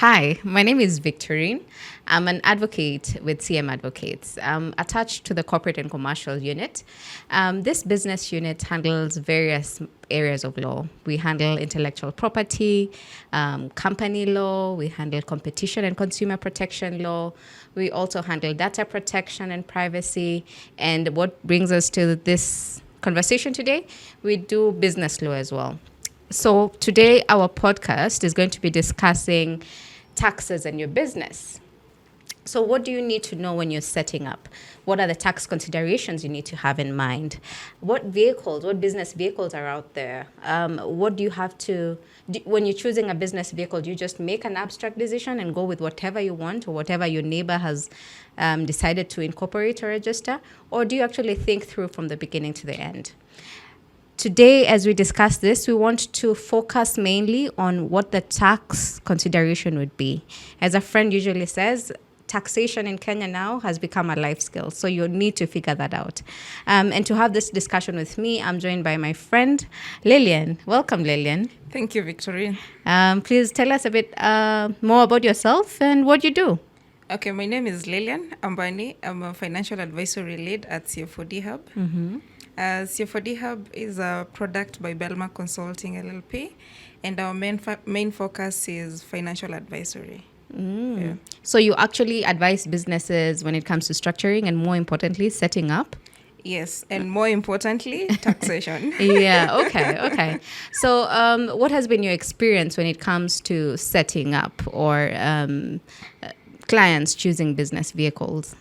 Hi, my name is Victorine. I'm an advocate with CM Advocates. I'm attached to the corporate and commercial unit. This business unit handles various areas of law. We handle intellectual property, company law, we handle competition and consumer protection law. We also handle data protection and privacy. And what brings us to this conversation today, we do business law as well. So today our podcast is going to be discussing taxes and your business. So what do you need to know when you're setting up? What are the tax considerations you need to have in mind? What business vehicles are out there? What do you have to, when you're choosing a business vehicle, do you just make an abstract decision and go with whatever you want or whatever your neighbor has decided to incorporate or register? Or do you actually think through from the beginning to the end? Today, as we discuss this, we want to focus mainly on what the tax consideration would be. As a friend usually says, taxation in Kenya now has become a life skill, so you need to figure that out. And to have this discussion with me, I'm joined by my friend, Lilian. Welcome, Lilian. Thank you, Victorine. Please tell us a bit more about yourself and what you do. Okay, my name is Lilian Ambani. I'm a financial advisory lead at CFOD HUB. Mm-hmm. CFOD HUB is a product by BELLMAC Consulting LLP, and our main focus is financial advisory. Yeah. So you actually advise businesses when it comes to structuring and, more importantly, setting up? Yes, and more importantly, taxation. Yeah, okay. So what has been your experience when it comes to setting up or clients choosing business vehicles?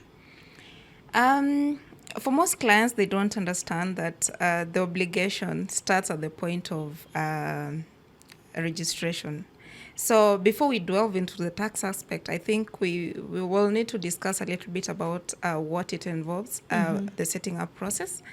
For most clients, they don't understand that the obligation starts at the point of registration. So before we delve into the tax aspect, I think we will need to discuss a little bit about what it involves, the setting up process.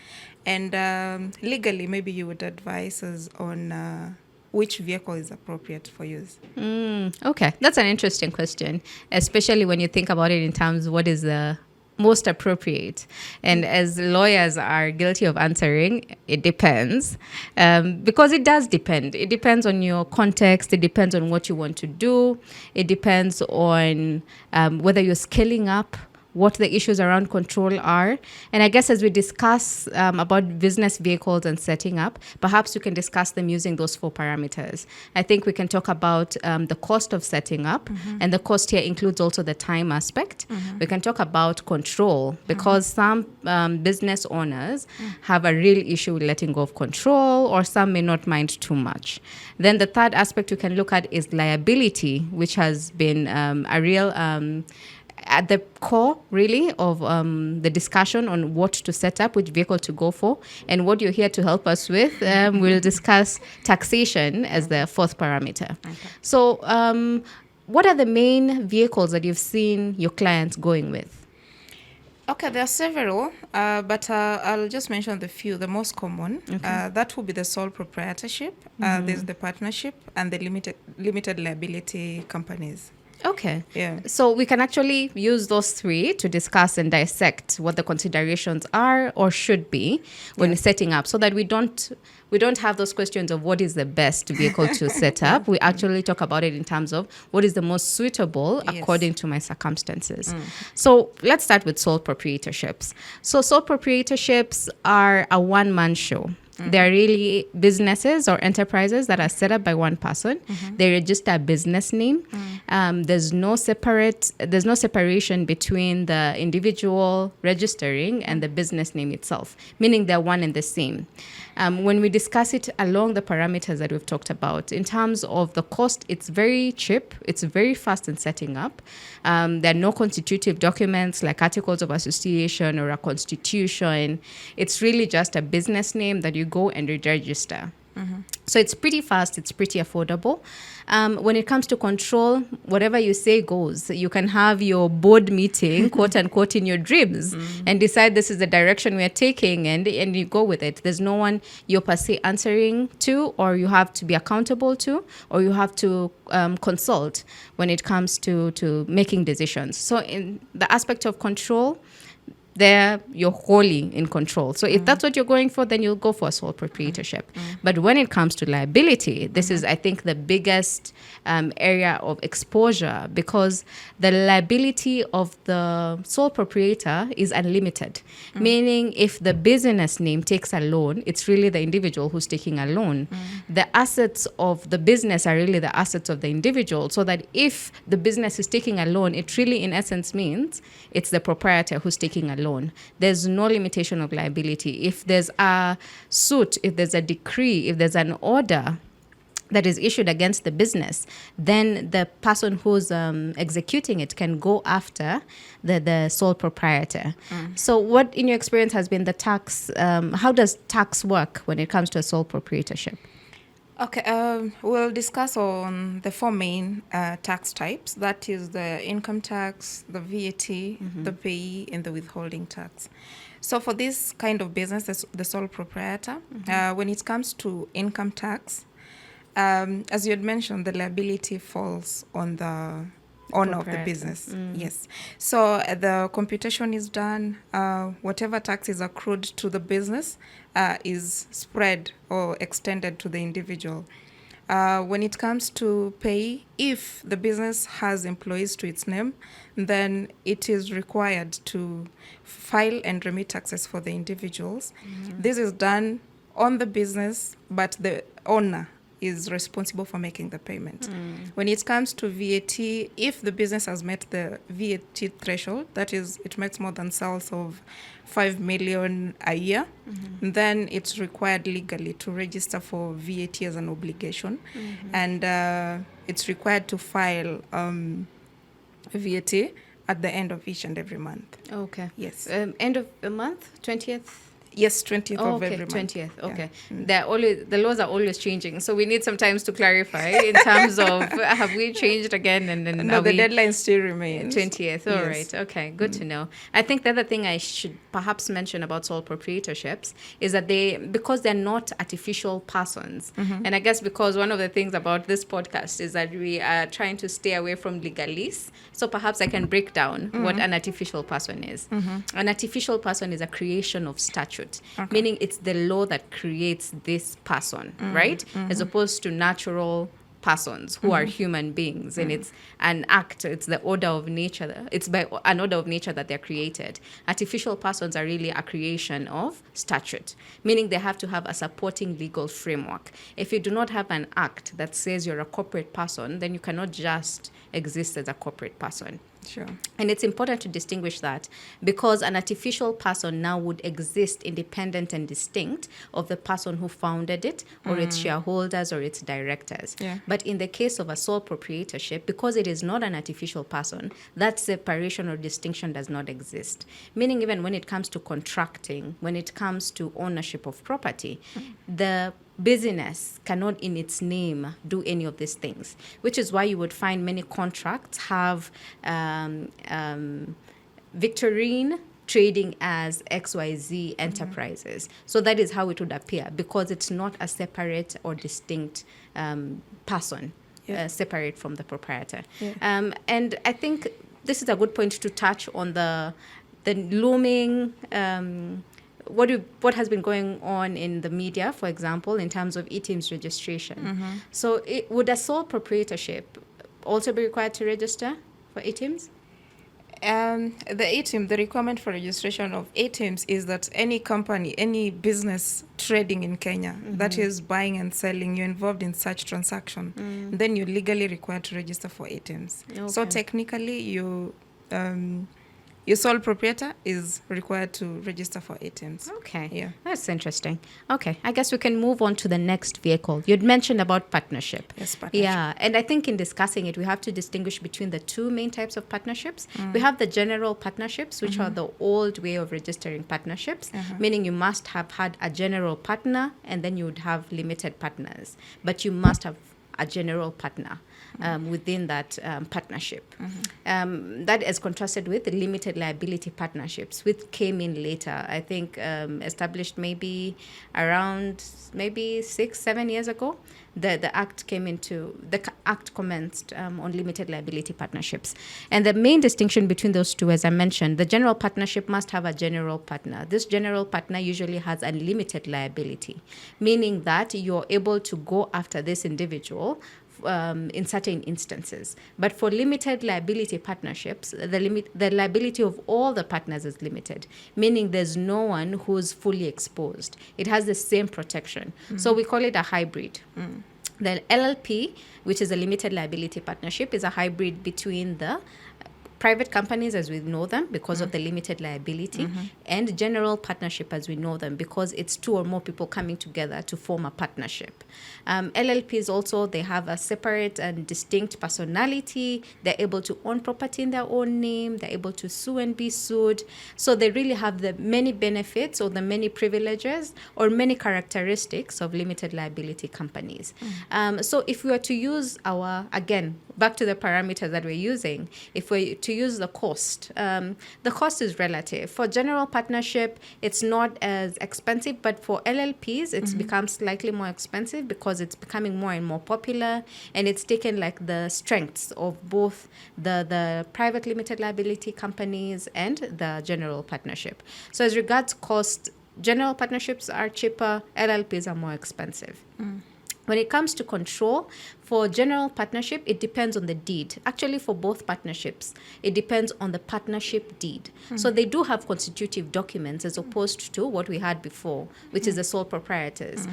And legally, maybe you would advise us on which vehicle is appropriate for use. Okay, that's an interesting question, especially when you think about it in terms of what is the most appropriate. And as lawyers are guilty of answering, it depends. Because it does depend. It depends on your context. It depends on what you want to do. It depends on whether you're scaling up, what the issues around control are. And I guess as we discuss about business vehicles and setting up, perhaps we can discuss them using those 4 parameters. I think we can talk about the cost of setting up, and the cost here includes also the time aspect. We can talk about control, because some business owners have a real issue with letting go of control, or some may not mind too much. Then the third aspect we can look at is liability, which has been a real at the core, really, of the discussion on what to set up, which vehicle to go for. And what you're here to help us with, we'll discuss taxation as the 4th parameter. Okay. So what are the main vehicles that you've seen your clients going with? Okay, there are several, but I'll just mention the few, the most common. Okay. That will be the sole proprietorship, there's the partnership, and the limited liability companies. Okay. Yeah. So we can actually use those 3 to discuss and dissect what the considerations are or should be when setting up, so that we don't have those questions of what is the best vehicle to set up. We actually talk about it in terms of what is the most suitable according to my circumstances. So let's start with sole proprietorships. So sole proprietorships are a one-man show. They're really businesses or enterprises that are set up by one person. They register a business name. There's no separation between the individual registering and the business name itself, meaning they're one and the same. When we discuss it along the parameters that we've talked about, in terms of the cost, it's very cheap. It's very fast in setting up. There are no constitutive documents like articles of association or a constitution. It's really just a business name that you go and register. So it's pretty fast, it's pretty affordable. When it comes to control, whatever you say goes. You can have your board meeting, quote unquote, in your dreams and decide this is the direction we are taking, and you go with it. There's no one you're per se answering to, or you have to be accountable to, or you have to consult when it comes to making decisions. So in the aspect of control, there you're wholly in control. So if that's what you're going for, then you'll go for a sole proprietorship. But when it comes to liability, this is, I think, the biggest area of exposure, because the liability of the sole proprietor is unlimited. Meaning, if the business name takes a loan, it's really the individual who's taking a loan. The assets of the business are really the assets of the individual, so that if the business is taking a loan, it really in essence means it's the proprietor who's taking a loan. There's no limitation of liability. If there's a suit, if there's a decree, if there's an order that is issued against the business, then the person who's executing it can go after the sole proprietor. So what, in your experience, has been the tax, how does tax work when it comes to a sole proprietorship? Okay, we'll discuss on the four main tax types. That is the income tax, the VAT, the payee, and the withholding tax. So for this kind of business, the sole proprietor, when it comes to income tax, as you had mentioned, the liability falls on the owner of the business. Yes. So the computation is done. Whatever tax is accrued to the business is spread or extended to the individual. When it comes to pay, if the business has employees to its name, then it is required to file and remit taxes for the individuals. This is done on the business, but the owner is responsible for making the payment. When it comes to VAT, if the business has met the VAT threshold, that is, it makes more than sales of 5 million a year, then it's required legally to register for VAT as an obligation. And it's required to file VAT at the end of each and every month. Okay. Yes. End of the month, 20th? Yes, 20th of every month. 20th. Okay. The laws are always changing. So we need some time to clarify in terms of have we changed again? And then no, the deadline still remains. 20th. All right. Okay. Good to know. I think the other thing I should perhaps mention about sole proprietorships is that because they're not artificial persons, and I guess because one of the things about this podcast is that we are trying to stay away from legalese. So perhaps I can break down what an artificial person is. An artificial person is a creation of statute. Meaning it's the law that creates this person, right? As opposed to natural persons who are human beings, and it's an act, it's the order of nature, it's by an order of nature that they're created. Artificial persons are really a creation of statute, meaning they have to have a supporting legal framework. If you do not have an act that says you're a corporate person, then you cannot just exist as a corporate person. Sure. And it's important to distinguish that, because an artificial person now would exist independent and distinct of the person who founded it, or its shareholders or its directors. But in the case of a sole proprietorship, because it is not an artificial person, that separation or distinction does not exist. Meaning, even when it comes to contracting, when it comes to ownership of property, the business cannot in its name do any of these things, which is why you would find many contracts have Victorine trading as XYZ Enterprises. So that is how it would appear, because it's not a separate or distinct person, separate from the proprietor. And I think this is a good point to touch on the looming what has been going on in the media, for example, in terms of e-teams registration. So would a sole proprietorship also be required to register for e-teams? The e-team, the requirement for registration of e-teams is that any company, any business trading in Kenya, that is buying and selling, you're involved in such transaction, then you're legally required to register for e-teams. So technically, your sole proprietor is required to register for e-teams. Okay. Yeah. That's interesting. Okay. I guess we can move on to the next vehicle. You'd mentioned about partnership. Yes, partnership. Yeah. And I think in discussing it, we have to distinguish between the two main types of partnerships. We have the general partnerships, which are the old way of registering partnerships, meaning you must have had a general partner and then you would have limited partners. But you must have a general partner. within that partnership. That is contrasted with the limited liability partnerships, which came in later. I think established maybe around 6-7 years ago. The act commenced on limited liability partnerships. And the main distinction between those two, as I mentioned, the general partnership must have a general partner. This general partner usually has unlimited liability, meaning that you're able to go after this individual in certain instances. But for limited liability partnerships, the liability of all the partners is limited, meaning there's no one who's fully exposed. It has the same protection. So we call it a hybrid. The LLP, which is a limited liability partnership, is a hybrid between the private companies as we know them because of the limited liability and general partnership as we know them because it's two or more people coming together to form a partnership. LLPs also, they have a separate and distinct personality. They're able to own property in their own name. They're able to sue and be sued. So they really have the many benefits or the many privileges or many characteristics of limited liability companies. So if we were to use again, back to the parameters that we're using, if we're to use the cost is relative. For general partnership, it's not as expensive, but for LLPs, it's become slightly more expensive because it's becoming more and more popular, and it's taken like the strengths of both the private limited liability companies and the general partnership. So as regards cost, general partnerships are cheaper, LLPs are more expensive. When it comes to control, for general partnership, it depends on the deed. Actually, for both partnerships, it depends on the partnership deed. So they do have constitutive documents as opposed to what we had before, which is the sole proprietors,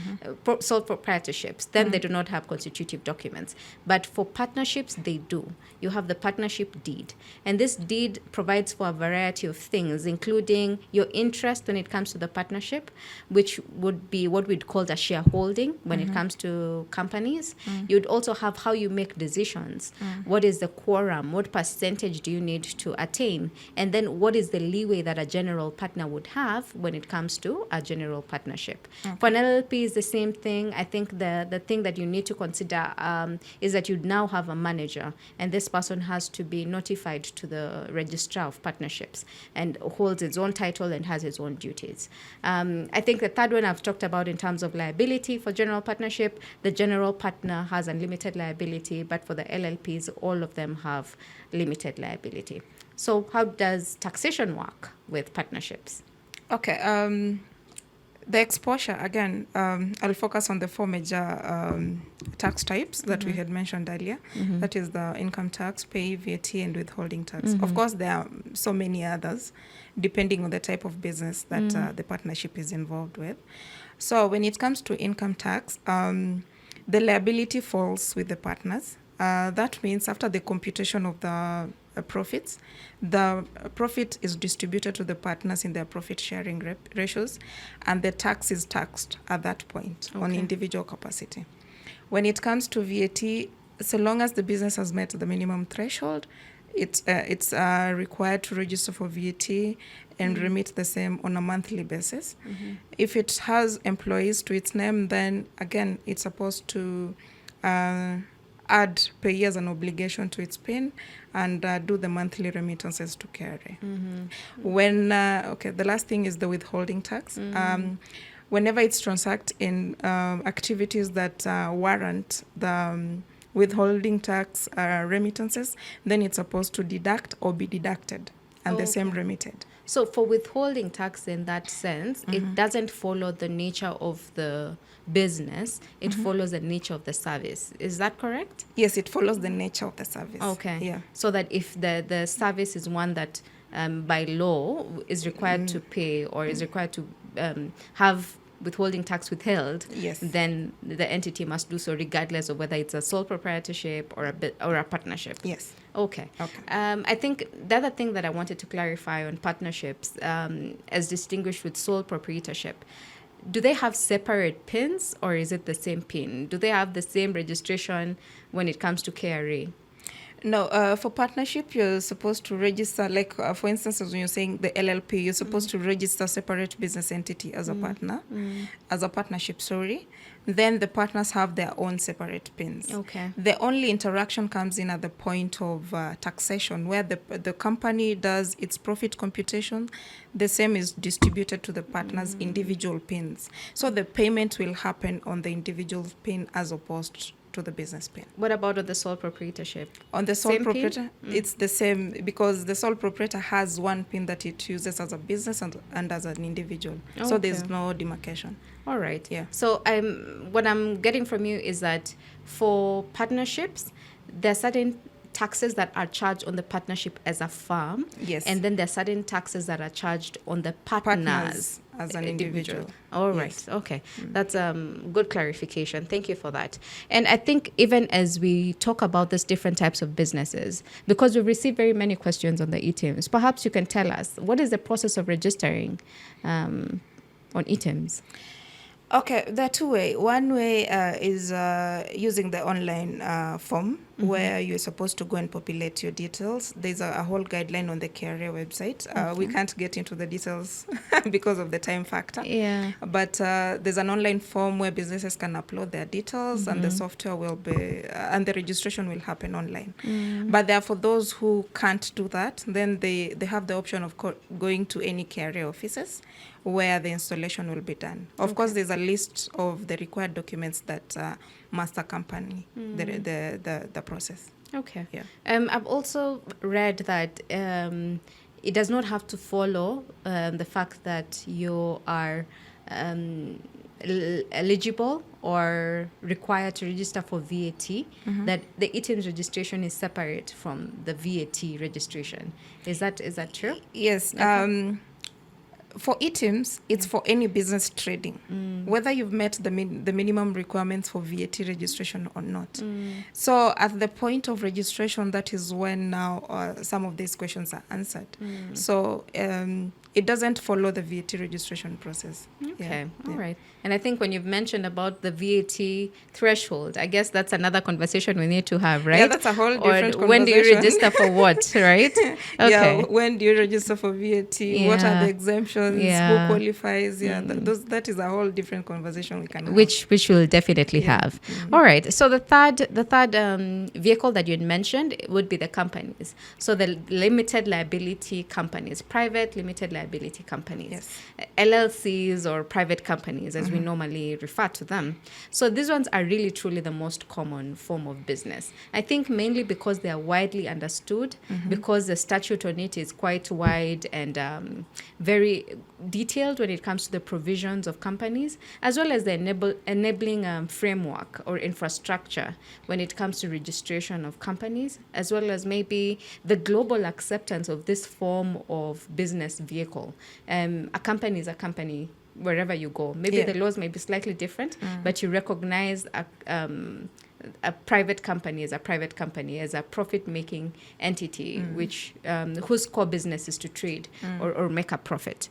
sole proprietorships. Then they do not have constitutive documents. But for partnerships, they do. You have the partnership deed. And this deed provides for a variety of things, including your interest when it comes to the partnership, which would be what we'd call a shareholding when it comes to companies. You'd also have how you make decisions. What is the quorum? What percentage do you need to attain? And then what is the leeway that a general partner would have when it comes to a general partnership? For an LLP, is the same thing. I think the thing that you need to consider is that you now have a manager, and this person has to be notified to the registrar of partnerships and holds its own title and has its own duties. I think the third one I've talked about in terms of liability for general partnership, the general partner has unlimited liability, but for the LLPs, all of them have limited liability. So how does taxation work with partnerships? Okay. The exposure, again, I'll focus on the four major tax types that we had mentioned earlier. That is the income tax, pay, VAT, and withholding tax. Of course, there are so many others, depending on the type of business that the partnership is involved with. So when it comes to income tax, the liability falls with the partners. That means after the computation of the profits, the profit is distributed to the partners in their profit sharing ratios, and the tax is taxed at that point on individual capacity. When it comes to VAT, so long as the business has met the minimum threshold, it's required to register for VAT and remit the same on a monthly basis. If it has employees to its name, then again, it's supposed to add pay as an obligation to its PIN and do the monthly remittances to KRA. When the last thing is the withholding tax. Whenever it's transact in activities that warrant the withholding tax remittances, then it's supposed to deduct or be deducted and the same remitted. So for withholding tax in that sense, it doesn't follow the nature of the business, it follows the nature of the service. Is that correct? Yes, it follows the nature of the service. Okay. Yeah. So that if the service is one that by law is required to pay or is required to have withholding tax withheld, yes, then the entity must do so regardless of whether it's a sole proprietorship or a partnership. Yes. Okay. I think the other thing that I wanted to clarify on partnerships, as distinguished with sole proprietorship, do they have separate PINs or is it the same PIN? Do they have the same registration when it comes to KRA? No, for partnership, you're supposed to register, like, for instance, as when you're saying the LLP, you're supposed to register separate business entity as a partner, as a partnership, sorry. Then the partners have their own separate PINs. Okay. The only interaction comes in at the point of taxation, where the company does its profit computation. The same is distributed to the partners' individual PINs. So the payment will happen on the individual PIN as opposed to the business PIN. What about on the sole proprietorship? On the sole Same PIN? proprietor, it's the same, because the sole proprietor has one PIN that it uses as a business and as an individual. So Okay. there's no demarcation. All right. Yeah. So what I'm getting from you is that for partnerships, there are certain taxes that are charged on the partnership as a firm. Yes. And then there are certain taxes that are charged on the partners as an individual. All right. Yes. Okay. That's good clarification. Thank you for that. And I think even as we talk about these different types of businesses, because we've received very many questions on the e-teams, perhaps you can tell us, what is the process of registering on e-teams? Okay, there are two ways. One way is using the online form, where you're supposed to go and populate your details. There's a whole guideline on the carrier website. We can't get into the details because of the time factor. Yeah. But there's an online form where businesses can upload their details, and the software will be, and the registration will happen online. But there, for those who can't do that, then they have the option of going to any carrier offices where the installation will be done. Of course, there's a list of the required documents that must accompany the process. Okay. Yeah. I've also read that it does not have to follow the fact that you are eligible or required to register for VAT, that the e-teams registration is separate from the VAT registration. Is that true? Yes. Okay. For e-teams, it's for any business trading, whether you've met the minimum requirements for VAT registration or not. So at the point of registration, that is when now some of these questions are answered. So it doesn't follow the VAT registration process. Okay, all right. And I think when you've mentioned about the VAT threshold, I guess that's another conversation we need to have, right? Yeah, that's a whole different conversation. When do you register for what, right? Okay. Yeah, when do you register for VAT? Yeah. What are the exemptions? Yeah. Who qualifies? Yeah, that is a whole different conversation we can have. Which we'll definitely have. All right. So the third vehicle that you had mentioned would be the companies. So the limited liability companies, private limited liability companies, Yes. LLCs or private companies, as we normally refer to them. So these ones are really truly the most common form of business. I think mainly because they are widely understood, because the statute on it is quite wide and very detailed when it comes to the provisions of companies, as well as the enabling framework or infrastructure when it comes to registration of companies, as well as maybe the global acceptance of this form of business vehicle. A company is a company wherever you go. Maybe the laws may be slightly different, but you recognize a private company as a private company, as a profit-making entity, which whose core business is to trade or make a profit.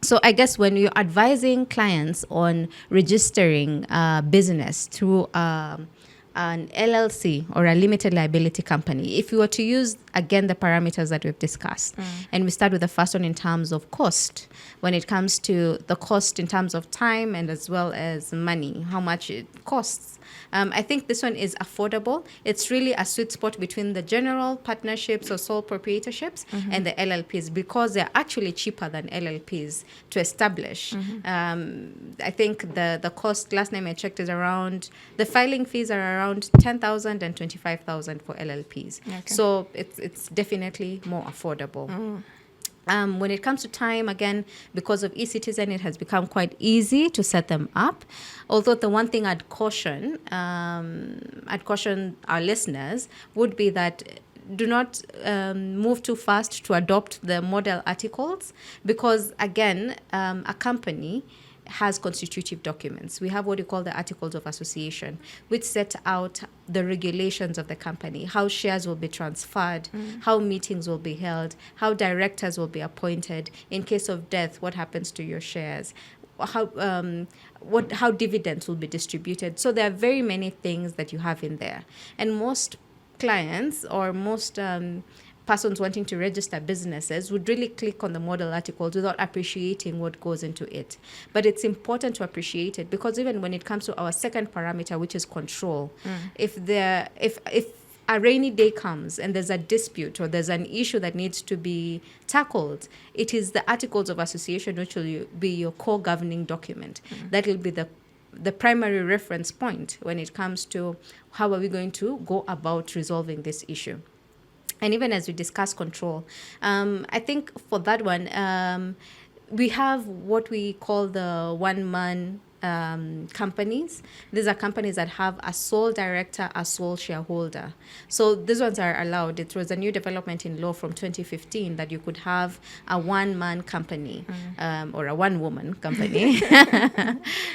So I guess when you're advising clients on registering business through an LLC or a limited liability company, if you were to use, again, the parameters that we've discussed, and we start with the first one in terms of cost, when it comes to the cost in terms of time and as well as money, how much it costs, I think this one is affordable. It's really a sweet spot between the general partnerships or sole proprietorships and the LLPs, because they're actually cheaper than LLPs to establish. I think the cost, last time I checked, is around, the filing fees are around 10,000 and 25,000 for LLPs. Okay. So it's definitely more affordable. When it comes to time, again, because of eCitizen, it has become quite easy to set them up. Although the one thing I'd caution our listeners would be that do not move too fast to adopt the model articles, because, again, a company has constitutive documents. We have what you call the Articles of Association, which set out the regulations of the company, how shares will be transferred, how meetings will be held, how directors will be appointed. In case of death, what happens to your shares, how dividends will be distributed. So there are very many things that you have in there. And most clients or most persons wanting to register businesses would really click on the model articles without appreciating what goes into it. But it's important to appreciate it, because even when it comes to our second parameter, which is control, if a rainy day comes and there's a dispute or there's an issue that needs to be tackled, it is the articles of association which will be your core governing document. That will be the primary reference point when it comes to how are we going to go about resolving this issue. And even as we discuss control, I think for that one, we have what we call the one-man companies. These are companies that have a sole director, a sole shareholder. So these ones are allowed. It was a new development in law from 2015 that you could have a one-man company or a one-woman company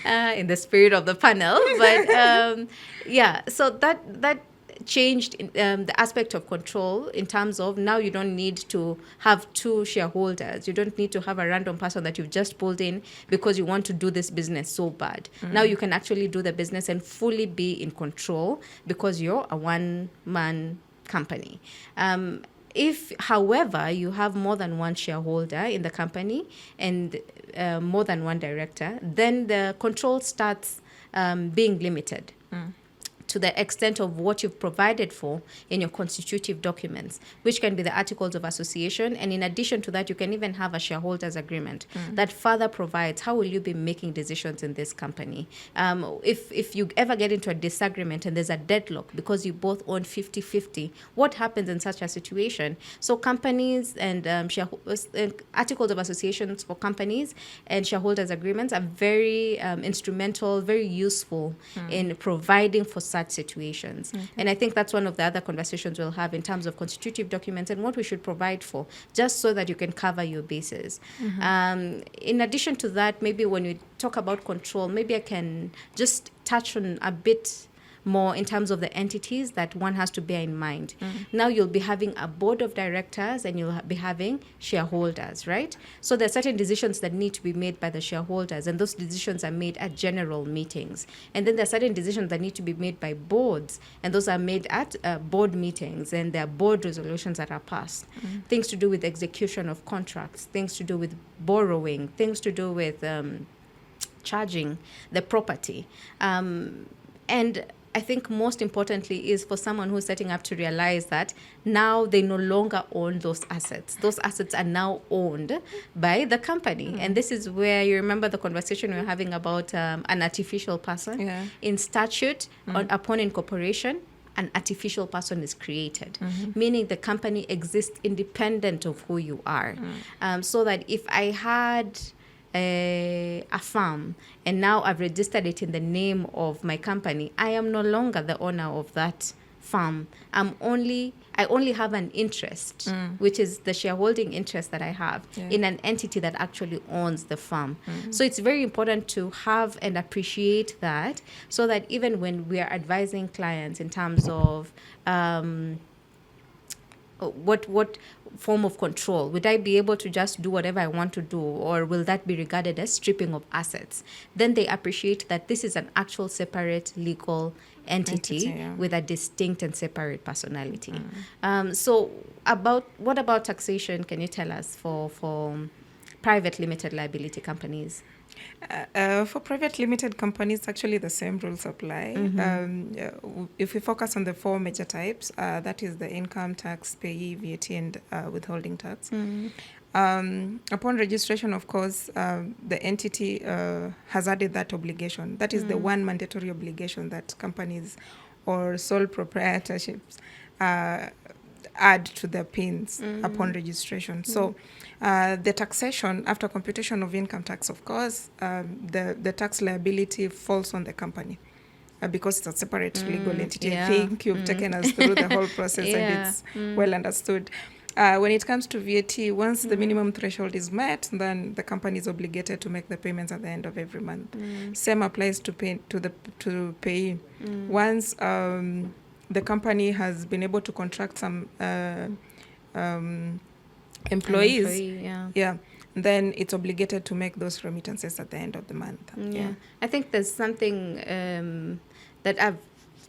in the spirit of the panel. But so that changed the aspect of control in terms of now you don't need to have two shareholders. You don't need to have a random person that you've just pulled in because you want to do this business so bad. Now you can actually do the business and fully be in control because you're a one-man company. If, however, you have more than one shareholder in the company and more than one director, then the control starts being limited. To the extent of what you've provided for in your constitutive documents, which can be the articles of association. And in addition to that, you can even have a shareholders agreement that further provides how will you be making decisions in this company. If you ever get into a disagreement and there's a deadlock because you both own 50-50, what happens in such a situation? So companies and articles of associations for companies and shareholders agreements are very instrumental, very useful in providing for such situations. And I think that's one of the other conversations we'll have in terms of constitutive documents and what we should provide for, just so that you can cover your bases. In addition to that, maybe when we talk about control, maybe I can just touch on a bit more in terms of the entities that one has to bear in mind. Now you'll be having a board of directors and you'll be having shareholders, right? So there are certain decisions that need to be made by the shareholders, and those decisions are made at general meetings. And then there are certain decisions that need to be made by boards, and those are made at board meetings, and there are board resolutions that are passed. Things to do with execution of contracts, things to do with borrowing, things to do with charging the property. And I think most importantly is for someone who's setting up to realize that now they no longer own those assets. Those assets are now owned by the company. And this is where you remember the conversation we were having about an artificial person. In statute, upon incorporation, an artificial person is created, meaning the company exists independent of who you are. So that if I had a farm and now I've registered it in the name of my company, I am no longer the owner of that farm. I only have an interest, which is the shareholding interest that I have in an entity that actually owns the farm. So it's very important to have and appreciate that, so that even when we are advising clients in terms of what form of control, would I be able to just do whatever I want to do, or will that be regarded as stripping of assets? Then they appreciate that this is an actual separate legal entity with a distinct and separate personality. So what about taxation? Can you tell us for private limited liability companies? For private limited companies, actually the same rules apply. If we focus on the four major types, that is the income tax, payee, VAT, and withholding tax. Upon registration, of course, the entity has added that obligation. That is the one mandatory obligation that companies or sole proprietorships add to their PINs upon registration. So the taxation, after computation of income tax, of course, the tax liability falls on the company because it's a separate legal entity. I think you've taken us through the whole process and it's well understood. When it comes to VAT, once the minimum threshold is met, then the company is obligated to make the payments at the end of every month. Same applies to payee. Once the company has been able to contract some employees, then it's obligated to make those remittances at the end of the month. I think there's something that I've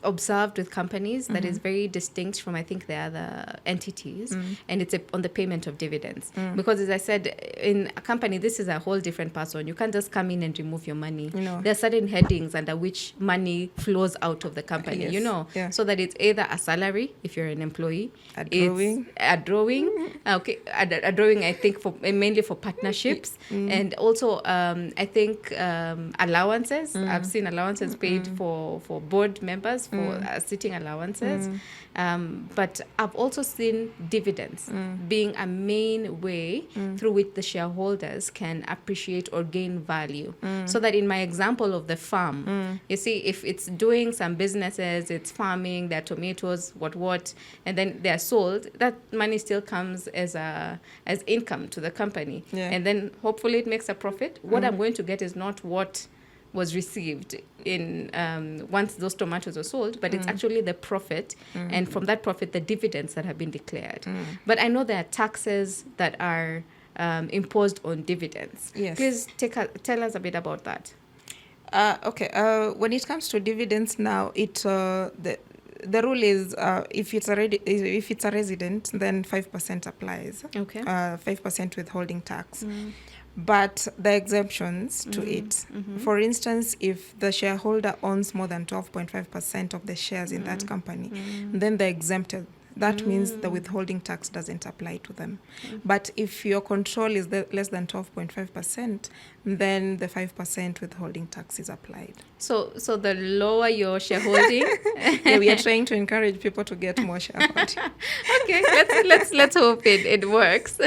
observed with companies that is very distinct from, I think, the other entities, and it's on the payment of dividends. Because, as I said, in a company, this is a whole different person. You can't just come in and remove your money. No. There are certain headings under which money flows out of the company, Yes. you know, Yeah. so that it's either a salary if you're an employee, A drawing. it's a drawing, a drawing, I think, for mainly for partnerships, and also I think allowances. I've seen allowances paid for board members for sitting allowances, but I've also seen dividends being a main way through which the shareholders can appreciate or gain value. So that in my example of the farm, you see, if it's doing some businesses, it's farming, there are tomatoes, what, and then they're sold, that money still comes as income to the company. Yeah. And then hopefully it makes a profit. What I'm going to get is not what was received in once those tomatoes are sold, but it's actually the profit, and from that profit, the dividends that have been declared. But I know there are taxes that are imposed on dividends. Yes. Please tell us a bit about that. Okay. When it comes to dividends now, the rule is if it's a resident, then 5% applies. Okay. 5% withholding tax. But the exemptions to it. For instance, if the shareholder owns more than 12.5% of the shares in that company, then they're exempted. That means the withholding tax doesn't apply to them. But if your control is less than 12.5%, then the 5% withholding tax is applied. So the lower your shareholding, Yeah, we are trying to encourage people to get more shareholding. okay, let's hope it works.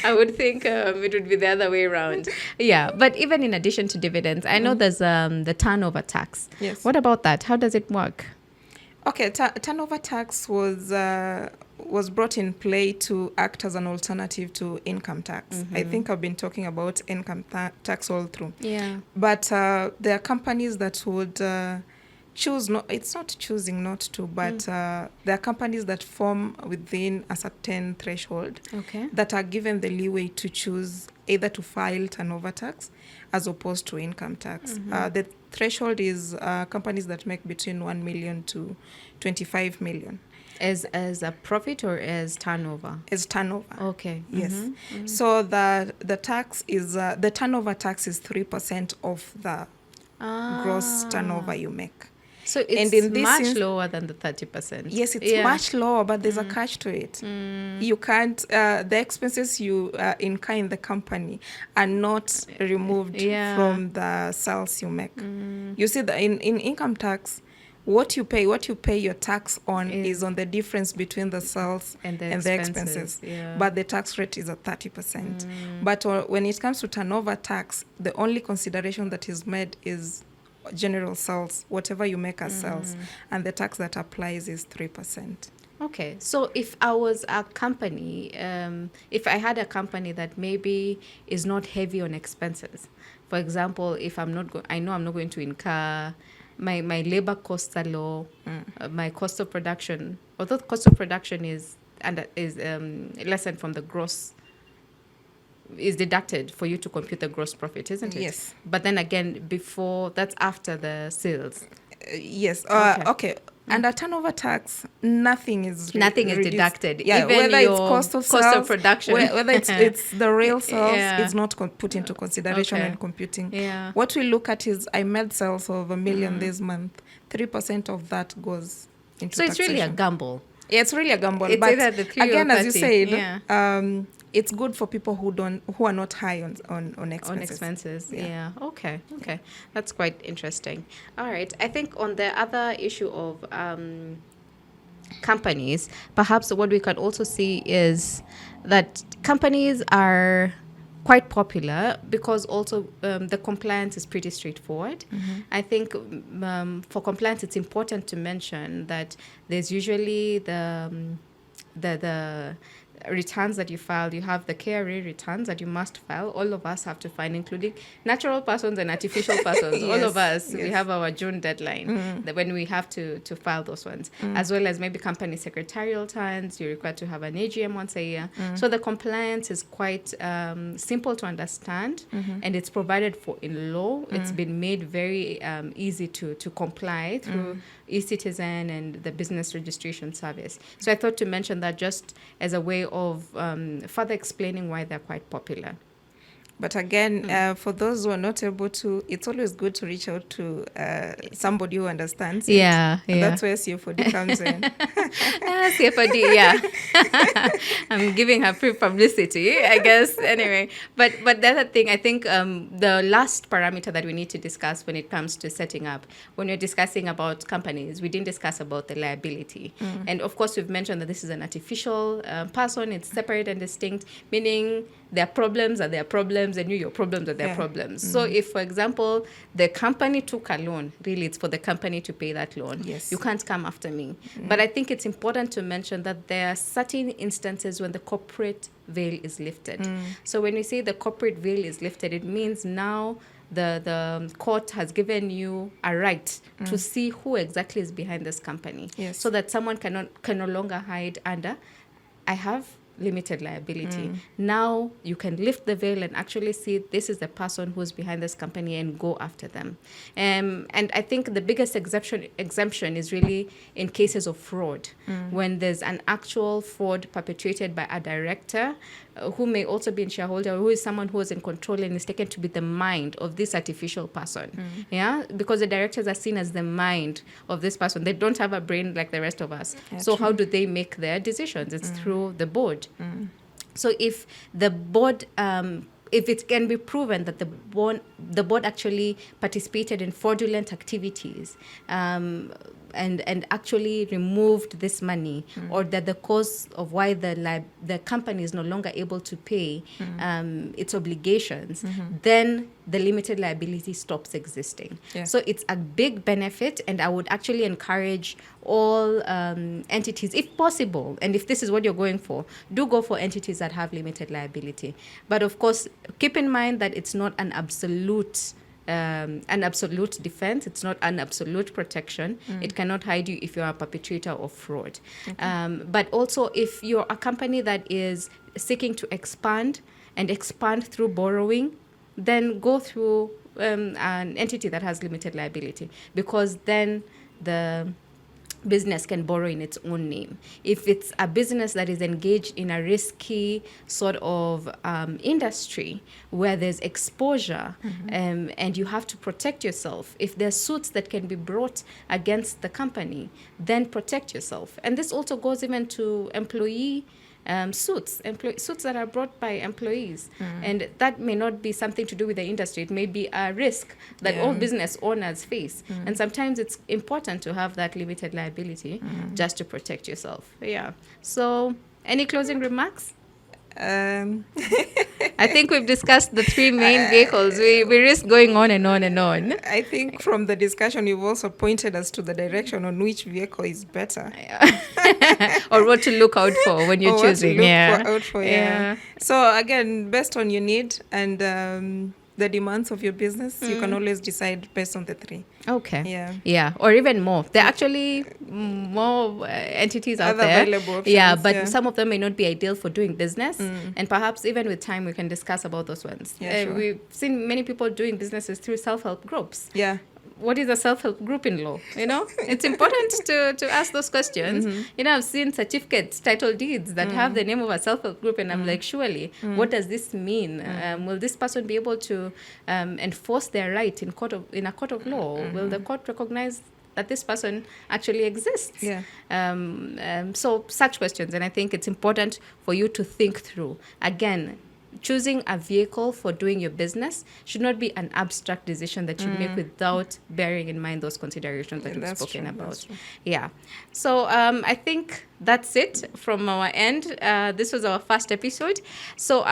I would think it would be the other way around. Yeah, but even in addition to dividends, I know there's the turnover tax. Yes. What about that? How does it work? Okay, turnover tax was brought in play to act as an alternative to income tax. I think I've been talking about income tax all through. Yeah. But there are companies that would choose not. It's not choosing not to, but there are companies that form within a certain threshold. Okay. That are given the leeway to choose either to file turnover tax as opposed to income tax. The threshold is companies that make between 1 million to 25 million. As a profit or as turnover? As turnover. Okay. Yes. So the tax is the turnover tax is 3% of the gross turnover you make. So it's much lower than the 30%. Yes, it's much lower, but there's a catch to it. You can't, the expenses you incur in the company are not removed from the sales you make. You see, in income tax, what you pay your tax on is on the difference between the sales and the expenses. Yeah. But the tax rate is at 30%. But when it comes to turnover tax, the only consideration that is made is general sales, whatever you make as sales, and the tax that applies is 3%. Okay, so if I was a company, if I had a company that maybe is not heavy on expenses, for example, if I know I'm not going to incur my labor costs are low, my cost of production, although cost of production is lessened from the gross, is deducted for you to compute the gross profit, isn't it? Yes. But then again, that's after the sales. Yes. Okay. Under turnover tax, nothing is deducted. Yeah, even whether your it's cost of sales, of production, whether it's the real sales, it's not put into consideration Okay. when computing. Yeah. What we look at is I made sales of 1 million this month. 3% of that goes into So taxation. it's really a gamble. Yeah, it's really a gamble. It's but either the 3 again, or as you 30. said, it's good for people who are not high on expenses. On expenses, yeah. Okay. That's quite interesting. All right. I think on the other issue of companies, perhaps what we can also see is that companies are quite popular because also the compliance is pretty straightforward. I think for compliance, it's important to mention that there's usually the returns that you filed. You have the KRA returns that you must file. All of us have to file, including natural persons and artificial persons. All of us, we have our June deadline that when we have to file those ones, as well as maybe company secretarial returns. You're required to have an AGM once a year. So the compliance is quite simple to understand, and it's provided for in law. It's been made very easy to comply through eCitizen and the business registration service. So I thought to mention that just as a way of further explaining why they're quite popular. But again, for those who are not able to, it's always good to reach out to somebody who understands it. Yeah. And that's where CFOD comes in. CFOD, yeah. I'm giving her free publicity, I guess. Anyway, but the other thing, I think the last parameter that we need to discuss when it comes to setting up, when we're discussing about companies, we didn't discuss about the liability. And of course, we've mentioned that this is an artificial person. It's separate and distinct, meaning their problems are their problems and your problems are their problems. So if, for example, the company took a loan, really it's for the company to pay that loan. Yes. You can't come after me. But I think it's important to mention that there are certain instances when the corporate veil is lifted. So when we say the corporate veil is lifted, it means now the court has given you a right to see who exactly is behind this company. Yes. So that someone can no longer hide under, I have limited liability. Now you can lift the veil and actually see this is the person who's behind this company and go after them. And I think the biggest exemption is really in cases of fraud, when there's an actual fraud perpetrated by a director who may also be a shareholder, who is someone who is in control and is taken to be the mind of this artificial person. Yeah, because the directors are seen as the mind of this person. They don't have a brain like the rest of us. So how do they make their decisions? It's through the board. So if the board, if it can be proven that the board actually participated in fraudulent activities and actually removed this money, or that the cause of why the company is no longer able to pay its obligations, then the limited liability stops existing. Yeah. So it's a big benefit, and I would actually encourage all entities, if possible, and if this is what you're going for, do go for entities that have limited liability. But of course, keep in mind that it's not an absolute defense. It's not an absolute protection. It cannot hide you if you're a perpetrator of fraud. But also, if you're a company that is seeking to expand through borrowing, then go through an entity that has limited liability, because then the business can borrow in its own name. If it's a business that is engaged in a risky sort of industry where there's exposure and you have to protect yourself, if there's suits that can be brought against the company, then protect yourself. And this also goes even to employee suits that are brought by employees. And that may not be something to do with the industry. It may be a risk that all business owners face. And sometimes it's important to have that limited liability just to protect yourself. Yeah. So any closing remarks? I think we've discussed the three main vehicles. We risk going on and on and on. I think from the discussion, you've also pointed us to the direction on which vehicle is better. Or what to look out for when you're choosing. Out for. So again, based on your need and the demands of your business, you can always decide based on the three. Okay. Yeah. Or even more. There are actually more entities out there. Available options, yeah, but some of them may not be ideal for doing business. And perhaps even with time, we can discuss about those ones. Yeah, sure. We've seen many people doing businesses through self-help groups. Yeah. What is a self-help group in law? It's important to ask those questions. I've seen certificates, title deeds that have the name of a self-help group, and I'm like, surely, what does this mean? Will this person be able to enforce their right in a court of law? Will the court recognize that this person actually exists? Yeah. So such questions, and I think it's important for you to think through. Again, choosing a vehicle for doing your business should not be an abstract decision that you make without bearing in mind those considerations that we've spoken about. Yeah. So I think that's it from our end. This was our first episode. So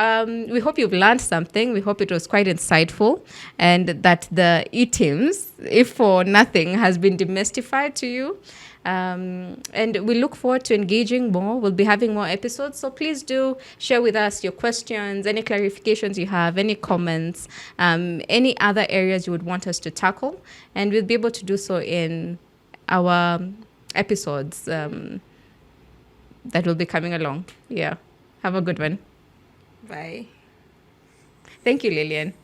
we hope you've learned something. We hope it was quite insightful, and that the e-teams, if for nothing, has been demystified to you. And we look forward to engaging more. We'll be having more episodes. So please do share with us your questions, any clarifications you have, any comments, any other areas you would want us to tackle. And we'll be able to do so in our episodes that will be coming along. Yeah. Have a good one. Bye. Thank you, Lilian.